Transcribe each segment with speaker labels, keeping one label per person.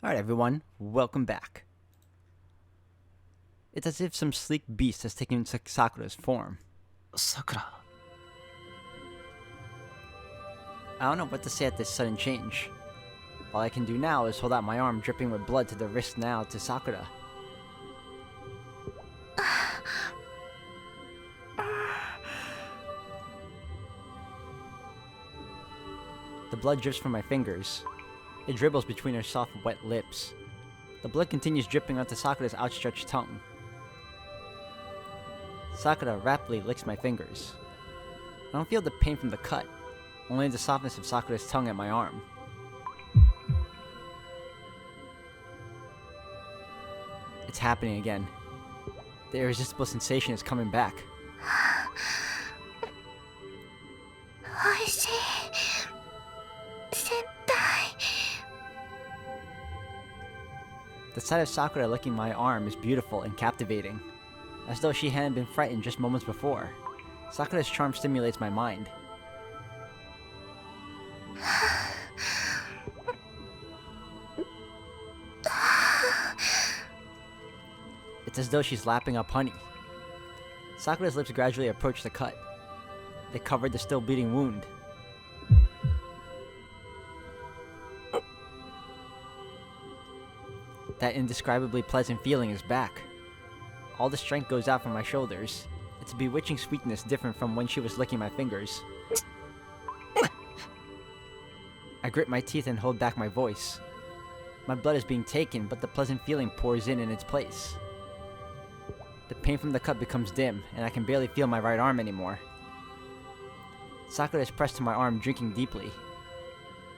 Speaker 1: Alright everyone, welcome back. It's as if some sleek beast has taken Sakura's form.
Speaker 2: Sakura.
Speaker 1: I don't know what to say at this sudden change. All I can do now is hold out my arm dripping with blood to the wrist now to Sakura. The blood drips from my fingers. It dribbles between her soft, wet lips. The blood continues dripping onto Sakura's outstretched tongue. Sakura rapidly licks my fingers. I don't feel the pain from the cut, only the softness of Sakura's tongue at my arm. It's happening again. The irresistible sensation is coming back.
Speaker 3: Hazy. Senpai.
Speaker 1: The sight of Sakura licking my arm is beautiful and captivating, as though she hadn't been frightened just moments before. Sakura's charm stimulates my mind. It's as though she's lapping up honey. Sakura's lips gradually approach the cut. They covered the still bleeding wound. That indescribably pleasant feeling is back. All the strength goes out from my shoulders. It's a bewitching sweetness different from when she was licking my fingers. I grit my teeth and hold back my voice. My blood is being taken, but the pleasant feeling pours in its place. The pain from the cut becomes dim, and I can barely feel my right arm anymore. Sakura is pressed to my arm, drinking deeply.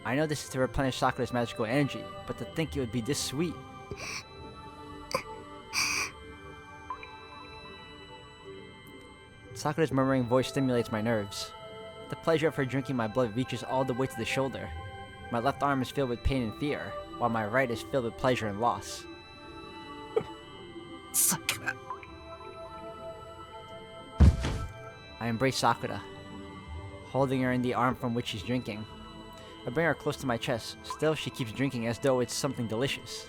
Speaker 1: I know this is to replenish Sakura's magical energy, but to think it would be this sweet. Sakura's murmuring voice stimulates my nerves. The pleasure of her drinking my blood reaches all the way to the shoulder. My left arm is filled with pain and fear, while my right is filled with pleasure and loss.
Speaker 2: Sakura.
Speaker 1: I embrace Sakura, holding her in the arm from which she's drinking. I bring her close to my chest. Still, she keeps drinking as though it's something delicious.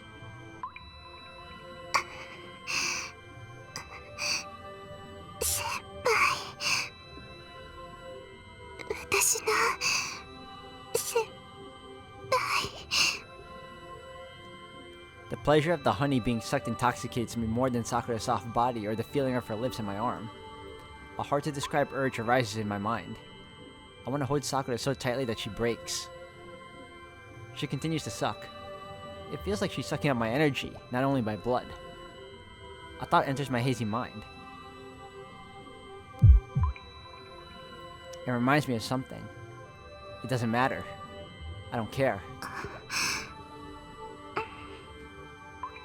Speaker 3: Senpai. 私の先輩。
Speaker 1: The pleasure of the honey being sucked intoxicates me more than Sakura's soft body or the feeling of her lips in my arm. A hard-to-describe urge arises in my mind. I want to hold Sakura so tightly that she breaks. She continues to suck. It feels like she's sucking up my energy, not only my blood. A thought enters my hazy mind. It reminds me of something. It doesn't matter. I don't care.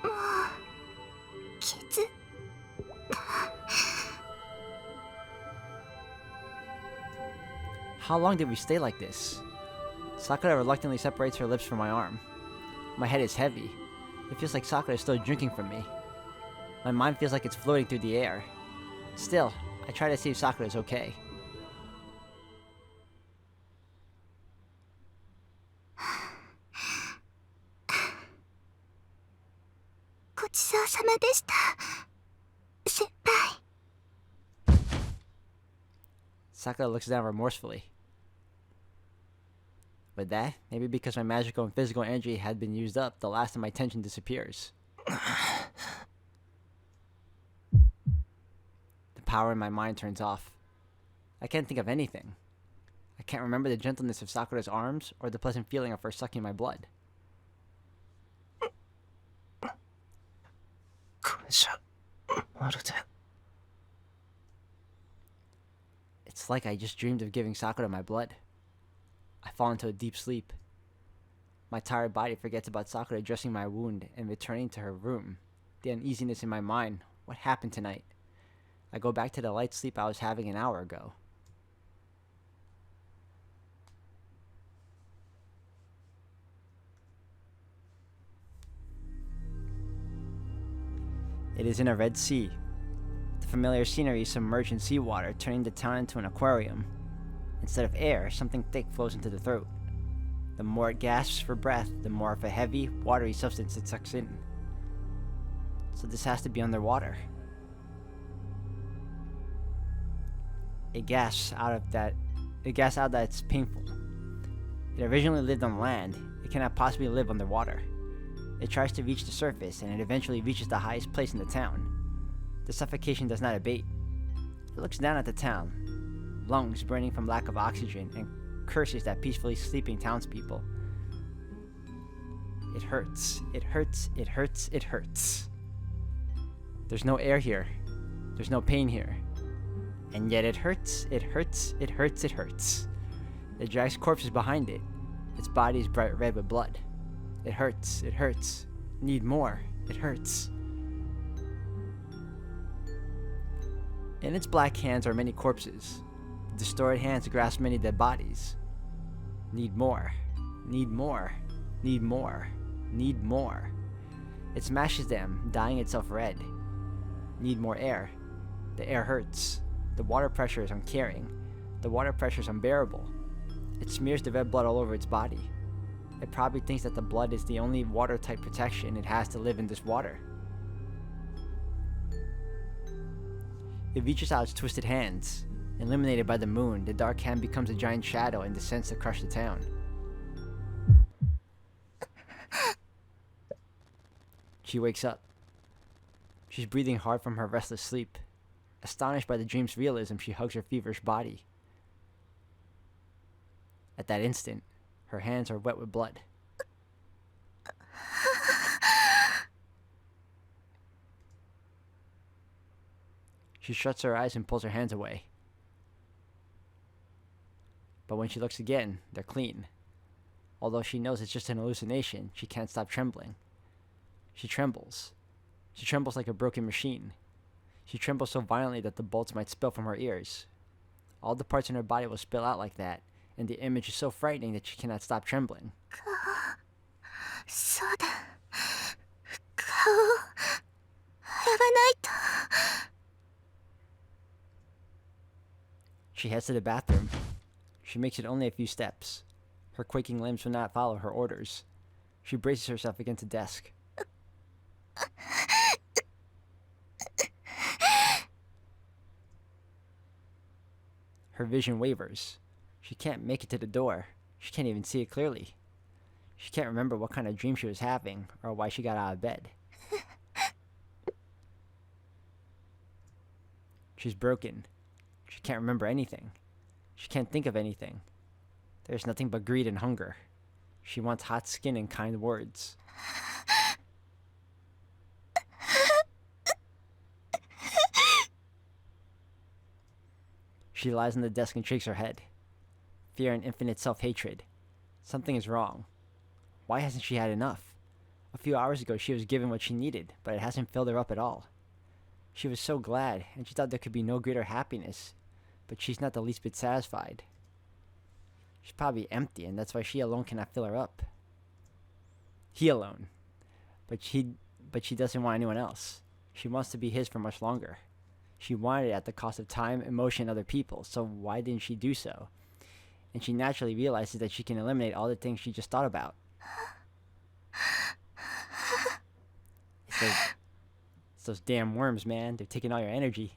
Speaker 3: もう傷
Speaker 1: How long did we stay like this? Sakura reluctantly separates her lips from my arm. My head is heavy. It feels like Sakura is still drinking from me. My mind feels like it's floating through the air. Still, I try to see if Sakura is okay.
Speaker 3: ごちそうさまでした先輩
Speaker 1: Sakura looks down remorsefully. With that, maybe because my magical and physical energy had been used up, the last of my tension disappears. The power in my mind turns off. I can't think of anything. I can't remember the gentleness of Sakura's arms or the pleasant feeling of her sucking my blood.
Speaker 2: これじゃまるで
Speaker 1: It's like I just dreamed of giving Sakura my blood. I fall into a deep sleep. My tired body forgets about Sakura dressing my wound and returning to her room. The uneasiness in my mind. What happened tonight? I go back to the light sleep I was having an hour ago. It is in a red sea. The familiar scenery is submerged in seawater, turning the town into an aquarium. Instead of air, something thick flows into the throat. The more it gasps for breath, the more of a heavy, watery substance it sucks in. So this has to be underwater. It gasps out that it's painful. It originally lived on land. It cannot possibly live underwater. It tries to reach the surface, and it eventually reaches the highest place in the town. The suffocation does not abate. It looks down at the town, lungs burning from lack of oxygen, and curses at peacefully sleeping townspeople. It hurts. It hurts. It hurts. It hurts. There's no air here. There's no pain here. And yet it hurts. It hurts. It hurts. It hurts. It drags corpses behind it. Its body is bright red with blood. It hurts. It hurts. Need more. It hurts. In its black hands are many corpses. The distorted hands grasp many dead bodies. Need more. Need more. Need more. Need more. It smashes them, dyeing itself red. Need more air. The air hurts. The water pressure is uncaring. The water pressure is unbearable. It smears the red blood all over its body. It probably thinks that the blood is the only water-type protection it has to live in this water. It reaches out its twisted hands. Illuminated by the moon, the dark hand becomes a giant shadow and descends to crush the town. She wakes up. She's breathing hard from her restless sleep. Astonished by the dream's realism, she hugs her feverish body. At that instant, her hands are wet with blood. She shuts her eyes and pulls her hands away. But when she looks again, they're clean. Although she knows it's just an hallucination, she can't stop trembling. She trembles. She trembles like a broken machine. She trembles so violently that the bolts might spill from her ears. All the parts in her body will spill out like that, and the image is so frightening that she cannot stop trembling.
Speaker 3: そうだ。顔を洗わないと。
Speaker 1: She heads to the bathroom. She makes it only a few steps. Her quaking limbs will not follow her orders. She braces herself against the desk. Her vision wavers. She can't make it to the door. She can't even see it clearly. She can't remember what kind of dream she was having or why she got out of bed. She's broken. She can't remember anything. She can't think of anything. There's nothing but greed and hunger. She wants hot skin and kind words. She lies on the desk and shakes her head. Fear and infinite self-hatred. Something is wrong. Why hasn't she had enough? A few hours ago she was given what she needed, but it hasn't filled her up at all. She was so glad, and she thought there could be no greater happiness, but she's not the least bit satisfied. She's probably empty, and that's why she alone cannot fill her up. He alone. But she doesn't want anyone else. She wants to be his for much longer. She wanted it at the cost of time, emotion, and other people, so why didn't she do so? And she naturally realizes that she can eliminate all the things she just thought about. It's those damn worms, man. They're taking all your energy.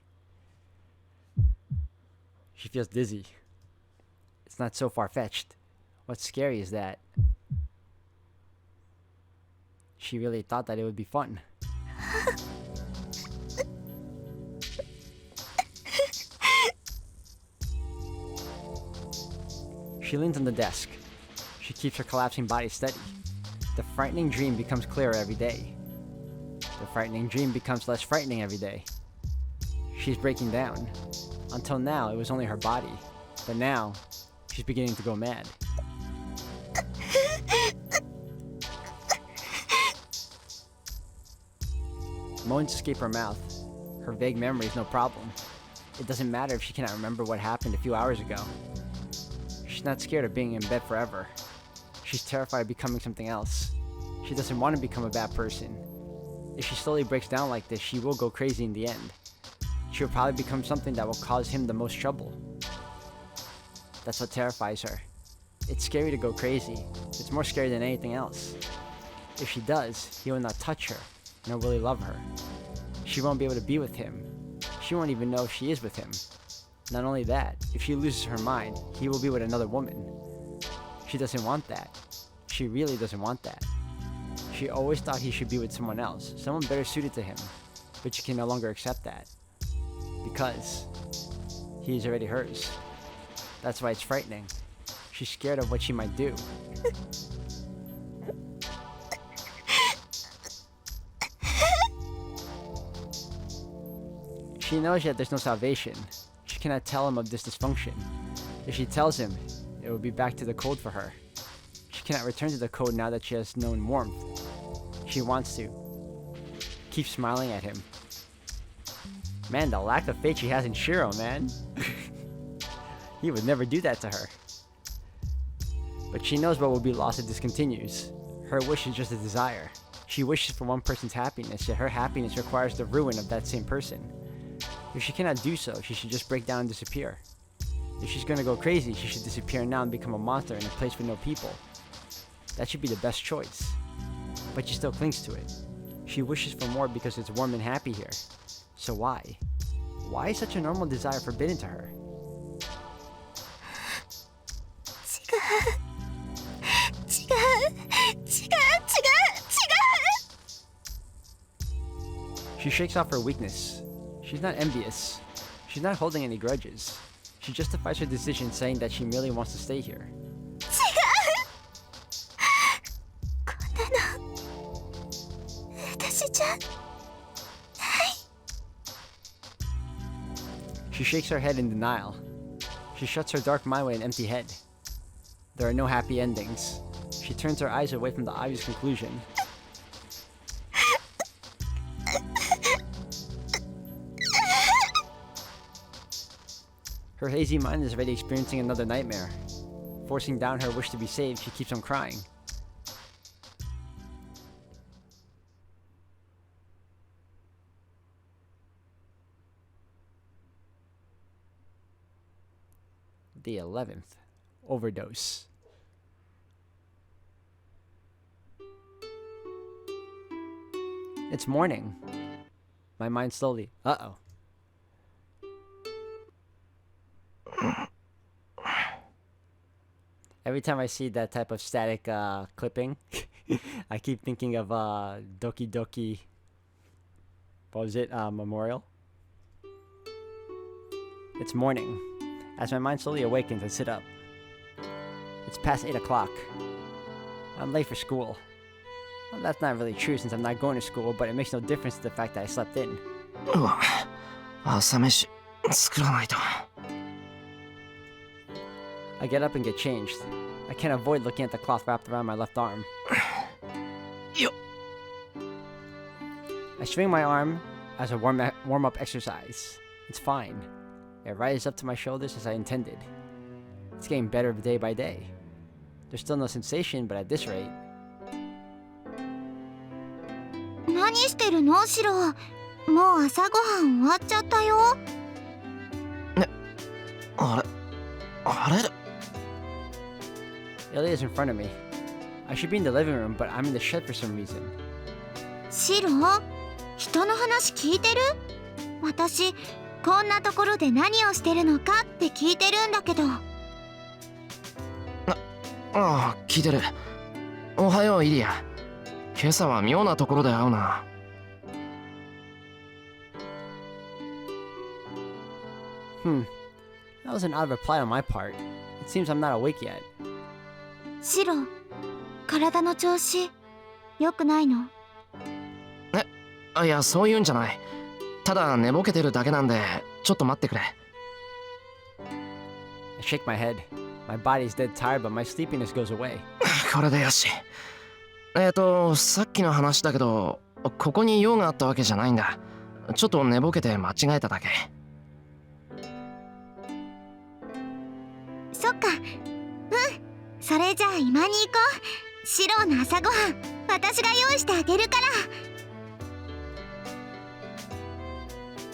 Speaker 1: She feels dizzy. It's not so far-fetched. What's scary is that she really thought that it would be fun. She leans on the desk. She keeps her collapsing body steady. The frightening dream becomes clearer every day. The frightening dream becomes less frightening every day. She's breaking down. Until now, it was only her body. But now, she's beginning to go mad. Moans escape her mouth. Her vague memory is no problem. It doesn't matter if she cannot remember what happened a few hours ago. She's not scared of being in bed forever. She's terrified of becoming something else. She doesn't want to become a bad person. If she slowly breaks down like this, she will go crazy in the end. She will probably become something that will cause him the most trouble. That's what terrifies her. It's scary to go crazy. It's more scary than anything else. If she does, he will not touch her, nor will he love her. She won't be able to be with him. She won't even know if she is with him. Not only that, if she loses her mind, he will be with another woman. She doesn't want that. She really doesn't want that. She always thought he should be with someone else, someone better suited to him, but she can no longer accept that. Because he is already hers. That's why it's frightening. She's scared of what she might do. She knows that there's no salvation. She cannot tell him of this dysfunction. If she tells him, it will be back to the cold for her. She cannot return to the cold now that she has known warmth. She wants to. Keep smiling at him. Man, the lack of faith she has in Shiro, man. He would never do that to her. But she knows what will be lost if this continues. Her wish is just a desire. She wishes for one person's happiness, yet her happiness requires the ruin of that same person. If she cannot do so, she should just break down and disappear. If she's gonna go crazy, she should disappear now and become a monster in a place with no people. That should be the best choice. But she still clings to it. She wishes for more because it's warm and happy here. So why? Why is such a normal desire forbidden to her? She shakes off her weakness. She's not envious. She's not holding any grudges. She justifies her decision saying that she merely wants to stay here. She shakes her head in denial. She shuts her dark mind with an empty head. There are no happy endings. She turns her eyes away from the obvious conclusion. Her hazy mind is already experiencing another nightmare. Forcing down her wish to be saved, she keeps on crying. The 11th. Overdose. It's morning. My mind slowly... Uh-oh. Every time I see that type of static clipping, I keep thinking of Doki Doki... What was it? Memorial? It's morning. As my mind slowly awakens, I sit up. It's past 8 o'clock. I'm late for school. Well, that's not really true since I'm not going to school, but it makes no difference to the fact that I slept in.
Speaker 2: うわ、朝飯作らないと。
Speaker 1: I get up and get changed. I can't avoid looking at the cloth wrapped around my left arm.
Speaker 2: Yo.
Speaker 1: I swing my arm as a warm-up exercise. It's fine. It rises up to my shoulders as I intended. It's getting better day by day. There's still no sensation, but at this rate...
Speaker 3: 何してるのシロ？もう朝ごはん終わっちゃったよ。
Speaker 2: ね、あれ
Speaker 1: Ilya's in front of me. I should be in the living room, but I'm in the shed for some reason.
Speaker 3: シロ？人の話聞いてる？私、こんなところで何をしてるのかって聞いてるんだけど。
Speaker 2: ああ、聞いてる。おはよう、イリア。今朝は妙なところで会うな。
Speaker 1: That was an odd reply on my part. It seems I'm not awake yet.
Speaker 3: シロ、体の調子、良くないの？
Speaker 2: いや、そういうんじゃない。ただ寝ぼけてるだけなんで、ちょっと待ってくれ。
Speaker 1: I shake my head. My body's dead tired, but my sleepiness goes away.
Speaker 2: これでよし。さっきの話だけど、ここに用があったわけじゃないんだ。ちょっと寝ぼけて間違えただけ。
Speaker 3: そっか。それじゃあ今に行こう。シロの朝ごはん、私が用意してあげるか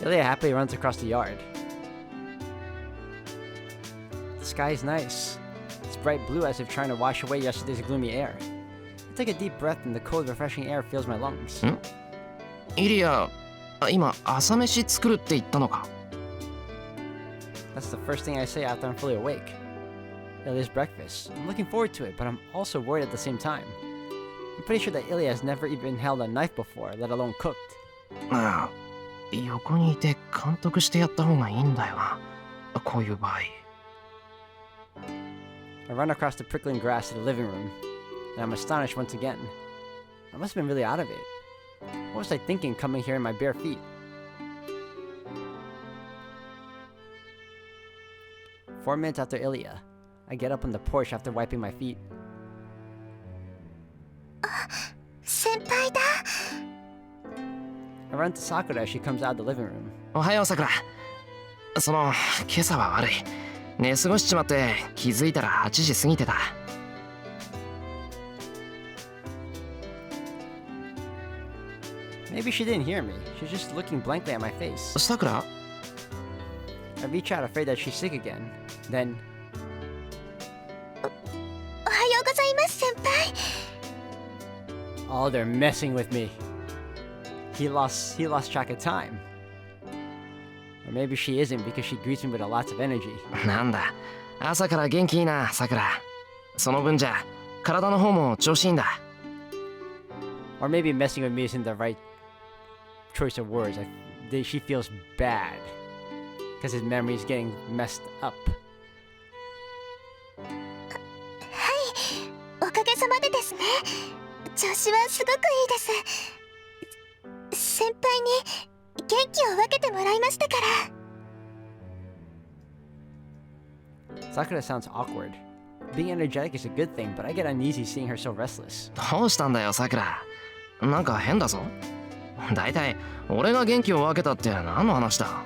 Speaker 3: ら。
Speaker 1: Ilya happily runs across the yard. The sky is nice. It's bright blue as if trying to wash away yesterday's gloomy air. I take a deep breath and the cold, refreshing air fills my lungs.
Speaker 2: イリア、今朝飯作るって言ったのか？
Speaker 1: That's the first thing I say after I'm fully awake. Ilya's breakfast. I'm looking forward to it, but I'm also worried at the same time. I'm pretty sure that Ilya has never even held a knife before, let alone cooked.
Speaker 2: ああ、横にいて監督してやった方がいいんだよな。こういう場合。
Speaker 1: I run across the prickling grass to the living room, and I'm astonished once again. I must have been really out of it. What was I thinking coming here in my bare feet? Four minutes after Ilya, I get up on the porch after wiping my feet.
Speaker 3: 先輩だ。
Speaker 1: I run to Sakura as she comes out of the living room.
Speaker 2: おはようさくら。今朝は悪い。寝過ごしちまって気づいたら8時過ぎてた。
Speaker 1: Maybe she didn't hear me. She's just looking blankly at my face.
Speaker 2: さくら？
Speaker 1: I reach out, afraid that she's sick again. Then,
Speaker 3: おはようございます先輩。
Speaker 1: oh, they're messing with me. He lost track of time. Or maybe she isn't because she greets me with a lots of energy.
Speaker 2: なんだ、朝から元気いいな、さくら。その分じゃ体の方も調子いいんだ。
Speaker 1: Or maybe messing with me isn't the right choice of words. She feels bad because his memory is getting messed up.
Speaker 3: はい、おかげさまでですね。調子はすごくいいです。先輩に元気を分けてもらいましたから。
Speaker 1: Sakura sounds awkward. Being energetic is a good thing, but I get uneasy seeing her so restless.
Speaker 2: どうしたんだよ、さくら。なんか変だぞ。だいたい俺が元気を分けたって何の話だ？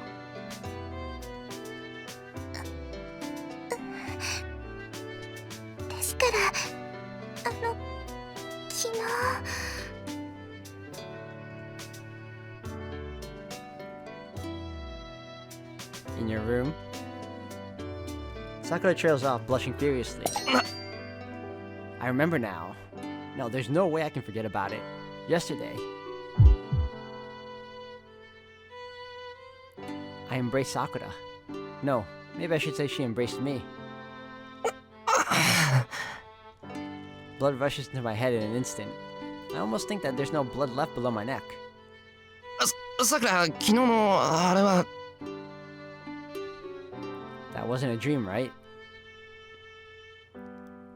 Speaker 3: ですから、昨日。
Speaker 1: In your room? Sakura trails off, blushing furiously. I remember now. No, there's no way I can forget about it. Yesterday, I embraced Sakura. No, maybe I should say she embraced me. Blood rushes into my head in an instant. I almost think that there's no blood left below my neck.
Speaker 2: さくら、昨日のあれは。
Speaker 1: That wasn't a dream, right?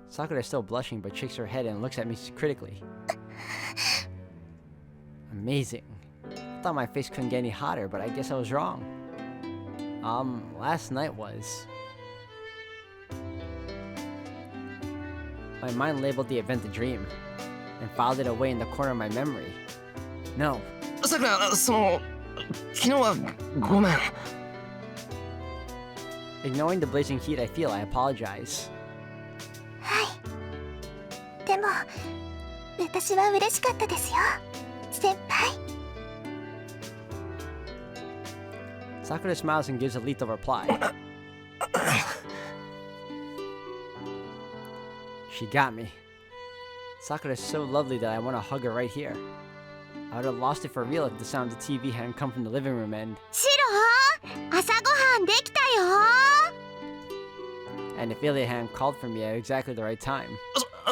Speaker 1: Sakura is still blushing but shakes her head and looks at me critically. Amazing. I thought my face couldn't get any hotter, but I guess I was wrong. Last night was... My mind labeled the event a dream, and filed it away in the corner of my memory. No.
Speaker 2: さくら、昨日はごめん。
Speaker 1: Ignoring the blazing heat I feel, I apologize.
Speaker 3: はい。でも、私は嬉しかったですよ、先輩。
Speaker 1: Sakura smiles and gives a lethal reply. She got me. Sakura is so lovely that I want to hug her right here. I would have lost it for real if the sound of the TV hadn't come from the living room and...
Speaker 3: シロ、朝ごはんできたよ。
Speaker 1: And if Ilya hadn't called for me at exactly the right time.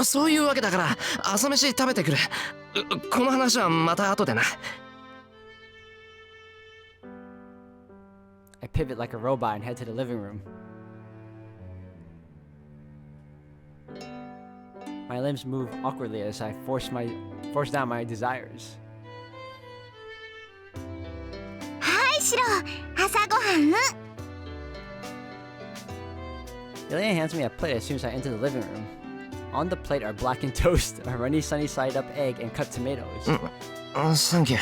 Speaker 2: そういうわけだから朝飯食べてくる。この話はまた後でな。
Speaker 1: I pivot like a robot and head to the living room. My limbs move awkwardly as I force down my desires.
Speaker 3: はい、シロ、朝ごはん。
Speaker 1: Ilya hands me a plate as soon as I enter the living room. On the plate are blackened toast, a runny sunny side up egg, and cut tomatoes.
Speaker 2: Thank you.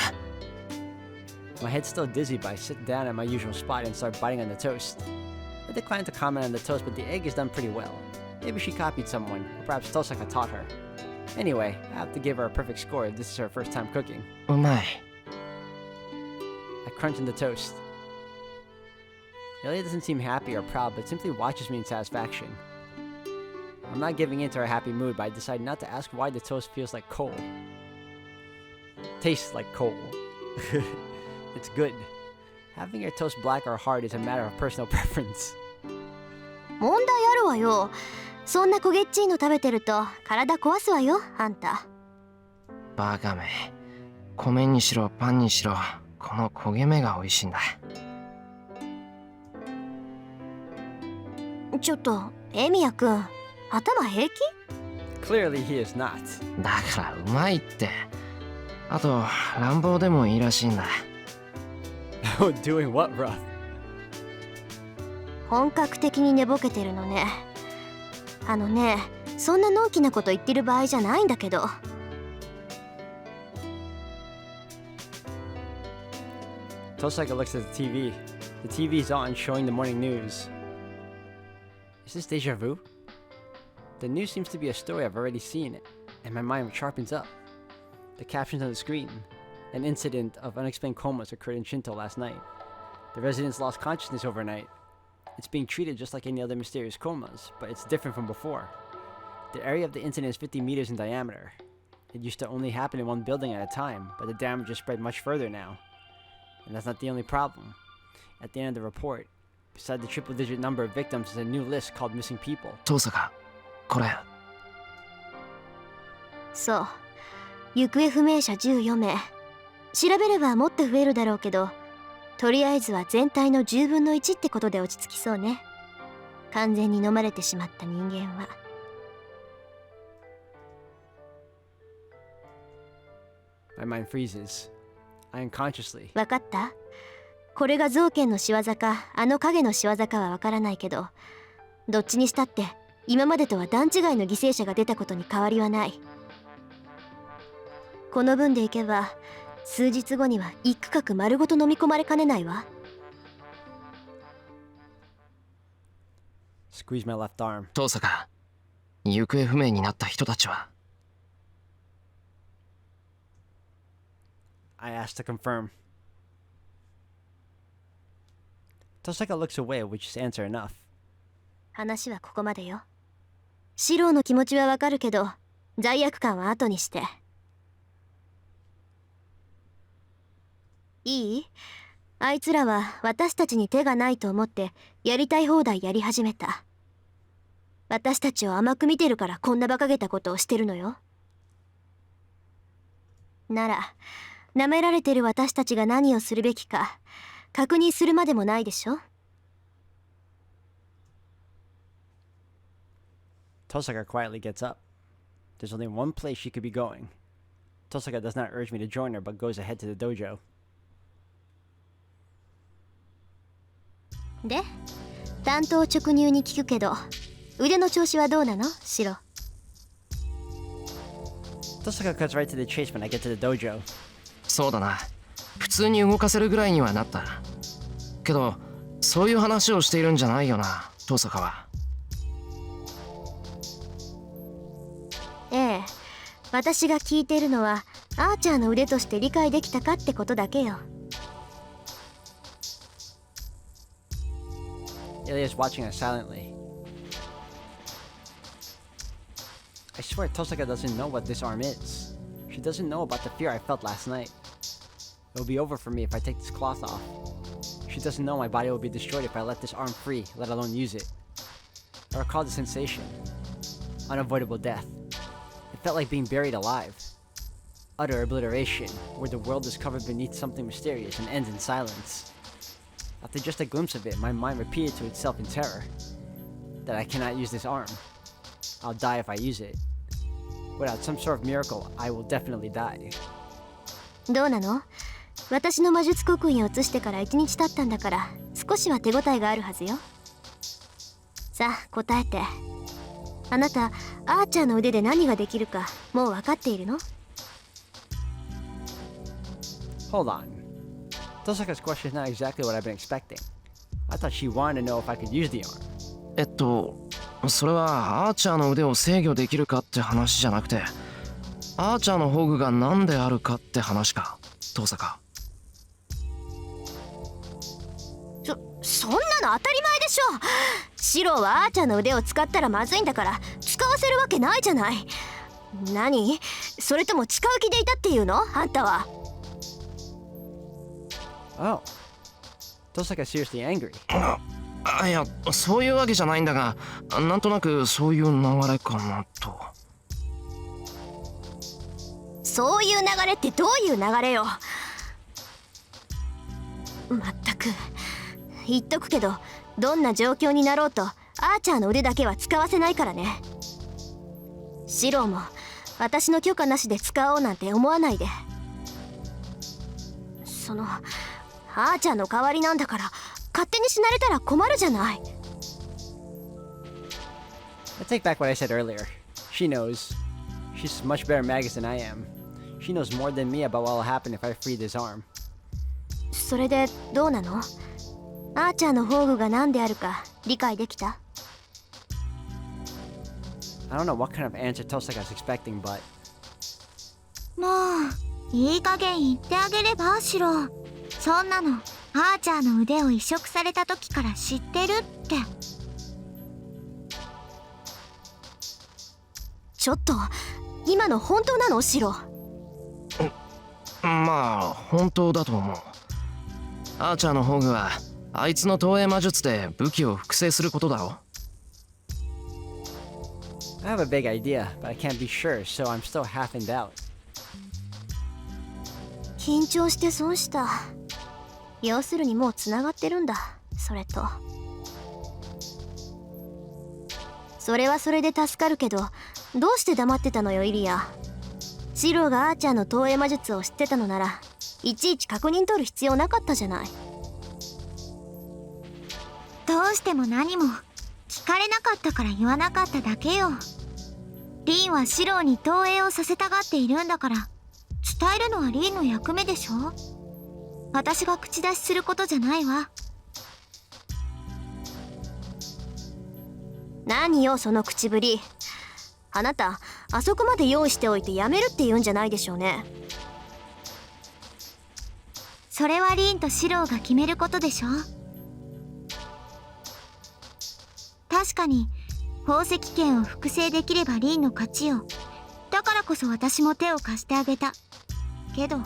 Speaker 1: My head's still dizzy, but I sit down at my usual spot and start biting on the toast. I decline to comment on the toast, but the egg is done pretty well. Maybe she copied someone, or perhaps Tosaka taught her. Anyway, I have to give her a perfect score if this is her first time cooking.
Speaker 2: うまい。
Speaker 1: I crunch in the toast. Ilya doesn't seem happy or proud, but simply watches me in satisfaction. I'm not giving in to her happy mood, but I decide not to ask why the toast feels like coal. Tastes like coal. It's good. Having your toast black or hard is a matter of personal preference.
Speaker 3: 問題あるわよ。そんな焦げっちいの食べてると体壊すわよ、あんた。
Speaker 2: バカめ。米にしろパンにしろ、この焦げ目が美味しいんだ。
Speaker 3: ちょっと、エミヤくん、頭平気？
Speaker 1: Clearly he is not.
Speaker 2: だからうまいって。あと乱暴でもいいらしいんだ。
Speaker 1: Doing what, rough?
Speaker 3: 本格的に寝ぼけてるのね。あのね、そんなのんきなこと言ってる場合じゃないんだけど。
Speaker 1: Tosaka looks at the TV. The TV is on, showing the morning news. Is this deja vu? The news seems to be a story I've already seen, and my mind sharpens up. The captions on the screen. An incident of unexplained comas occurred in Shinto last night. The residents lost consciousness overnight. It's being treated just like any other mysterious comas, but it's different from before. The area of the incident is 50 meters in diameter. It used to only happen in one building at a time, but the damage has spread much further now. And that's not the only problem. At the end of the report, beside the triple-digit number of victims is a new list called missing people.
Speaker 2: 遠坂、これ。
Speaker 3: そう。行方不明者14名。調べればもっと増えるだろうけど、とりあえずは全体の10分の1ってことで落ち着きそうね。完全に飲まれてしまった人間は。
Speaker 1: My mind freezes. Unconsciously.
Speaker 3: わかった？これが造剣の仕業か、あの影の仕業かはわからないけど、どっちにしたって今までとは段違いの犠牲者が出たことに変わりはない。この分でいけば、数日後には一区画丸ごと飲み込まれかねないわ。
Speaker 1: Squeeze my left arm.
Speaker 2: 遠坂、行方不明になった人たちは？
Speaker 1: I asked to confirm. Tosaka looks away, which is answer enough.
Speaker 3: 話はここまでよ。四郎の気持ちはわかるけど、罪悪感は後にして。いい？あいつらは私たちに手がないと思ってやりたい放題やり始めた。私たちを甘く見てるからこんな馬鹿げたことをしてるのよ。なら、舐められてる私たちが何をするべきか確認するまでもないでしょ。
Speaker 1: Tosaka quietly gets up. There's only one place she could be going. Tosaka does not urge me to join her, but goes ahead to the dojo.
Speaker 3: で、単刀直入に聞くけど、腕の調子はどうなの、シロ？
Speaker 1: Tosaka cuts right to the chase when I get to the dojo.
Speaker 2: そうだな。普通に動かせるぐらいにはなった。けど、そういう話をしているんじゃないよな、遠坂は。
Speaker 3: ええ、私が聞いているのはアーチャーの腕として理解できたかってことだけよ。
Speaker 1: Ilya's watching us silently. I swear Tosaka doesn't know what this arm is. She doesn't know about the fear I felt last night. It'll be over for me if I take this cloth off. She doesn't know my body will be destroyed if I let this arm free, let alone use it. I recall the sensation. Unavoidable death. It felt like being buried alive. Utter obliteration, where the world is covered beneath something mysterious and ends in silence. After just a glimpse of it, my mind repeated to itself in terror that I cannot use this arm. I'll die if I use it. Without some sort of miracle, I will definitely die.
Speaker 3: どうなの？私の魔術刻印を移してから1日経ったんだから少しは手応えがあるはずよ。さあ答えて。あなたアーチャーの腕で何ができるかもう分かっているの？
Speaker 1: Hold on. Tosaka's question is not exactly what I've been expecting. I thought she wanted to know if I could use the arm.
Speaker 2: それはアーチャーの腕を制御できるかって話じゃなくて、アーチャーの宝具が何であるかって話か、遠坂。そんなの当たり前でしょ。シローはアーチャーの腕を使ったらまずいんだから使
Speaker 3: 使わせるわけないじゃない。何？それとも誓う気でいたっていうの？あんたは。
Speaker 1: Oh. Tosaka seriously angry.
Speaker 2: いや、そういうわけじゃないんだが、なんとなくそういう流れかなと。
Speaker 3: そういう流れってどういう流れよ。まったく言っとくけど、どんな状況になろうとアーチャーの腕だけは使わせないからね。シローも私の許可なしで使おうなんて思わないで。そのアーチャーの代わりなんだから勝手に死なれたら困るじゃない。
Speaker 1: I take back what I said earlier. She knows. She's much better magus than I am. She knows more than me about what will happen if I free this arm.
Speaker 3: それでどうなの？アーチャーの宝具が何であるか理解できた？
Speaker 1: I don't know what kind of answer Tosaka's expecting, but
Speaker 4: もういい加減言ってあげればシロ。そんなのアーチャーの腕を移植された時から知ってるって。
Speaker 3: ちょっと今の本当なのシロ？
Speaker 2: まあ本当だと思う。アーチャーの宝具はあいつの投影魔術で武器を複製することだろ。
Speaker 1: I have a big idea, but I can't be sure, so I'm still half in doubt.
Speaker 3: 緊張して損した。要するにもうつながってるんだ、それと。それはそれで助かるけど、どうして黙ってたのよイリア。シローがアーチャーの投影魔術を知ってたのならいちいち確認取る必要なかったじゃない。
Speaker 4: どうしても何も聞かれなかったから言わなかっただけよ。リンはシローに投影をさせたがっているんだから、伝えるのはリンの役目でしょ。私が口出しすることじゃないわ。
Speaker 3: 何よその口ぶり。あなたあそこまで用意しておいてやめるって言うんじゃないでしょうね。
Speaker 4: それはリンとシローが決めることでしょ。確かに宝石剣を複製できればリンの勝ちよ。だからこそ私も手を貸してあげた。けど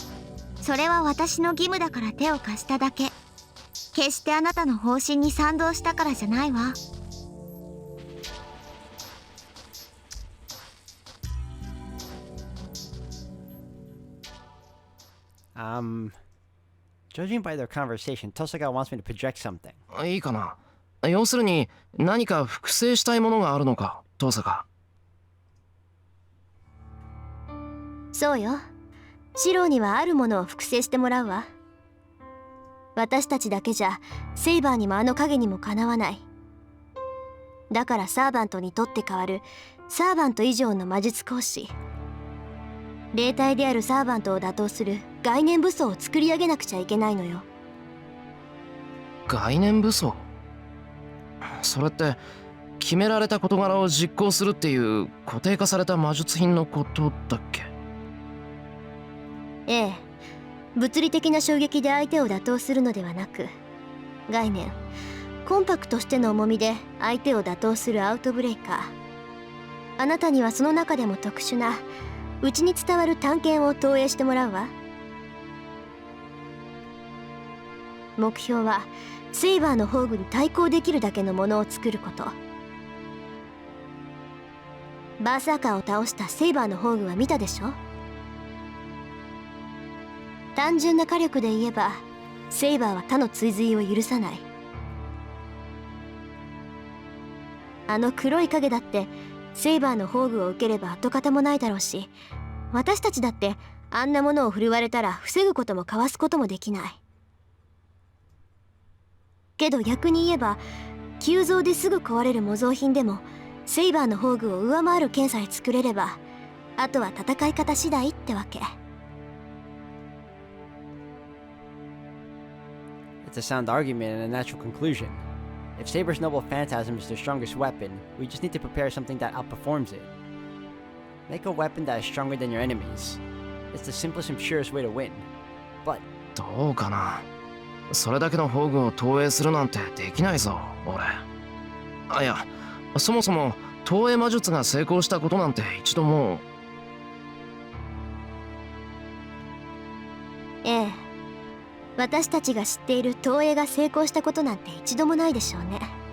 Speaker 4: それは私の義務だから手を貸しただけ。決してあなたの方針に賛同したからじゃないわ。
Speaker 1: Judging by their conversation, Tosaka wants me to project something.
Speaker 2: いいかな。要するに何か複製したいものがあるのか、トサカ。
Speaker 3: そうよ。シローにはあるものを複製してもらうわ。私たちだけじゃセイバーにもあの影にもかなわない。だからサーバントにとって代わるサーバント以上の魔術講師、霊体であるサーバントを打倒する概念武装を作り上げなくちゃいけないのよ。
Speaker 2: 概念武装？それって決められた事柄を実行するっていう固定化された魔術品のことだっけ？
Speaker 3: ええ、物理的な衝撃で相手を打倒するのではなく、概念コンパクトしての重みで相手を打倒するアウトブレイカー。あなたにはその中でも特殊なうちに伝わる短剣を投影してもらうわ。目標はセイバーの宝具に対抗できるだけのものを作ること。バーサーカーを倒したセイバーの宝具は見たでしょ。単純な火力で言えばセイバーは他の追随を許さない。あの黒い影だってセイバーの宝具を受ければ跡形もないだろうし、私たちだってあんなものを振るわれたら防ぐこともかわすこともできない。けど逆に言えば急増ですぐ壊れる模造品でもセイバーの宝具を上回る剣さえ作れれば、あとは戦い方次第ってわけ。
Speaker 1: It's a sound argument and a natural conclusion. If Saber's Noble Phantasm is their strongest weapon, we just need to prepare something that outperforms it. Make a weapon that is stronger than your enemies. It's the simplest and surest way to win. But
Speaker 2: どうかな。それだけの宝具を投影するなんてできないぞ、俺。あ、いや、そもそも投影魔術が成功したことなんて一度も。
Speaker 3: ええ、私たちが知っている投影が成功したことなんて一度もないでしょうね。